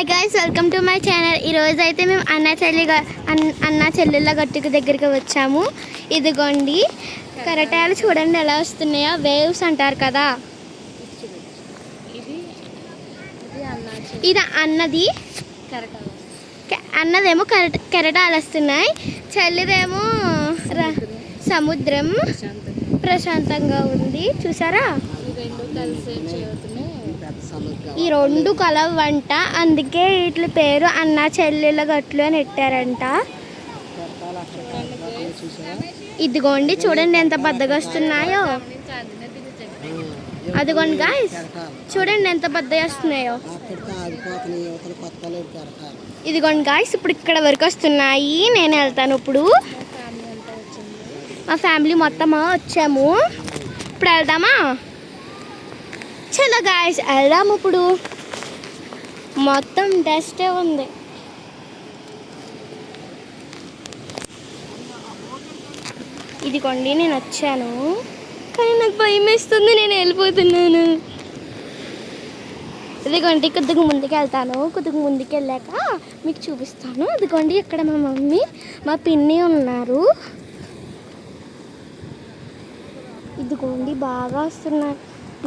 Hi guys, welcome to my channel. ఈరోజు అయితే మేము అన్న చెల్లెళ్ళ గట్టుకు దగ్గరికి వచ్చాము. ఇదిగోండి కరటాలు చూడండి ఎలా వస్తున్నాయో, వేవ్స్ అంటారు కదా. ఇది అన్నది, అన్నదేమో కెరటాలు వస్తున్నాయి, చెల్లిదేమో సముద్రం ప్రశాంతంగా ఉంది. చూసారా, ఈ రెండు కలవంట, అందుకే వీటి పేరు అన్న చెల్లెళ్ళ గట్లు అని పెట్టారంట. ఇదిగోండి చూడండి ఎంత పెద్దగా వస్తున్నాయో. అదిగోండి గాయ్స్, చూడండి ఎంత పెద్దగా వస్తున్నాయో. ఇదిగోండి గాయ్స్, ఇప్పుడు ఇక్కడ వరకు వస్తున్నాయి. నేను వెళ్తాను ఇప్పుడు. మా ఫ్యామిలీ మొత్తం వచ్చాము. ఇప్పుడు వెళ్దామా? చలో గాయ్స్ వెళ్దాము. ఇప్పుడు మొత్తం డస్టే ఉంది. ఇదిగోండి నేను వచ్చాను, కానీ నాకు భయం వేస్తుంది, నేను వెళ్ళిపోతున్నాను. ఇదిగోండి కొద్దిగా ముందుకు వెళ్తాను, కొద్దిగా ముందుకు వెళ్ళాక మీకు చూపిస్తాను. ఇదిగోండి ఇక్కడ మా మమ్మీ మా పిన్ని ఉన్నారు. ఇదిగోండి బాగా వస్తున్నాయి,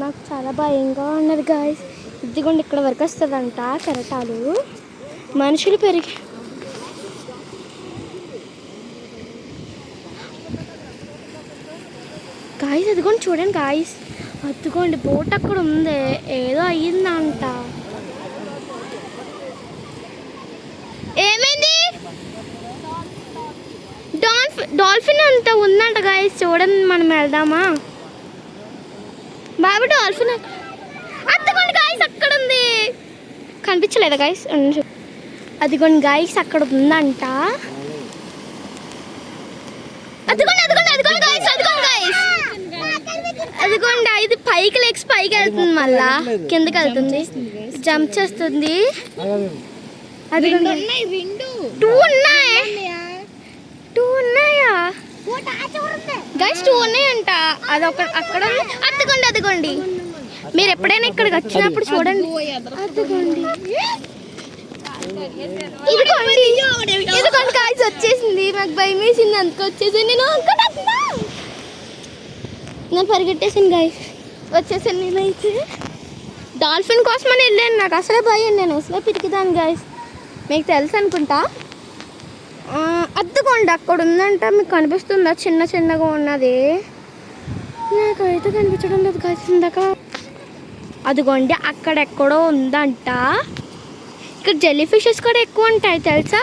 నాకు చాలా భయంగా ఉన్నది గాయస్. ఇదిగోండి ఇక్కడ వరకు వస్తుందంట కెరటాలు. మనుషులు పెరిగి గాయస్, అదిగోండి చూడండి గాయస్, అదిగోండి బోట్ అక్కడ ఉంది, ఏదో అయ్యిందంట. ఏమైంది? డాల్ఫిన్ అంత ఉందంట గాయస్, చూడండి మనం వెళ్దామా? బాబు డాల్ఫిన్ అదిగోండి గాయస్ అక్కడ ఉంది, కనిపించలేదా గాయస్? అదిగోండి గాయస్ అక్కడ ఉందంట. అదిగోండి అదిగోండి అదిగోండి గాయస్, అదిగోండి గాయస్, అదిగోండి. ఇది పైకి లెగ్స్ పైకి వెళ్తుంది, మళ్ళా కిందకి వెళ్తుంది, జంప్ చేస్తుంది. అదిగోండి టూ ఉన్నాయా గైస్? 2 ఉన్నాయంట. అదొక అక్కడ అదిగోండి. అదిగోండి మీరు ఎప్పుడైనా ఇక్కడికి వచ్చినప్పుడు చూడండి. అదిగోండి ఇదిగోండి గాయ్స్ వచ్చేసింది. నాకు భయం వేసింది, అందుకు వచ్చేసింది. నేను పరిగెట్టేసింది గాయ్స్, వచ్చేసాను. నేనైతే డాల్ఫిన్ కోసమని వెళ్ళాను, నాకు అసలే భయం, నేను అసలే పిరికిదాను గాయ్స్, మీకు తెలుసు అనుకుంటా. అద్దుకోండి అక్కడ ఉందంట, మీకు కనిపిస్తుందా? చిన్న చిన్నగా ఉన్నది, నాకైతే కనిపించడం లేదు కాసిందాక. అదిగోండి అక్కడెక్కడో ఉందంట. ఇక్కడ జెల్లీ ఫిషెస్ కూడా ఎక్కువ ఉంటాయి తెలుసా?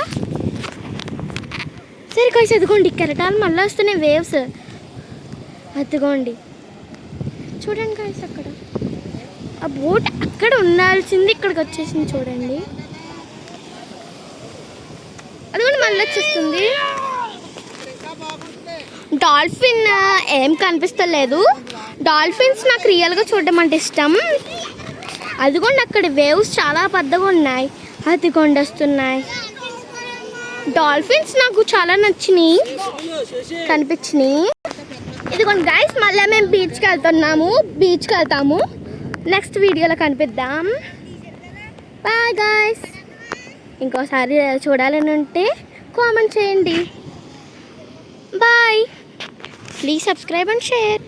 సరే కాసి అదిగోండి కెరటాలు మళ్ళీ వస్తున్నాయి, వేవ్స్. అదిగోండి చూడండి కాసి, అక్కడ ఆ బోట్ అక్కడ ఉండాల్సింది ఇక్కడికి వచ్చేసింది, చూడండి. అది కూడా మళ్ళీ వచ్చేస్తుంది. డాల్ఫిన్ ఏం కనిపిస్తలేదు. డాల్ఫిన్స్ నాకు రియల్గా చూడడం అంటే ఇష్టం. అదిగోండి అక్కడ వేవ్స్ చాలా పెద్దగా ఉన్నాయి, అదిగోండి వస్తున్నాయి. డాల్ఫిన్స్ నాకు చాలా నచ్చినాయి, కనిపించినాయి. ఇదిగోండి గైస్, మళ్ళీ మేము బీచ్కి వెళ్తాము. నెక్స్ట్ వీడియోలో కనిపిద్దాం. Bye guys. ఇంకోసారి చూడాలని ఉంటే కామెంట్ చేయండి. Bye. Please subscribe and share.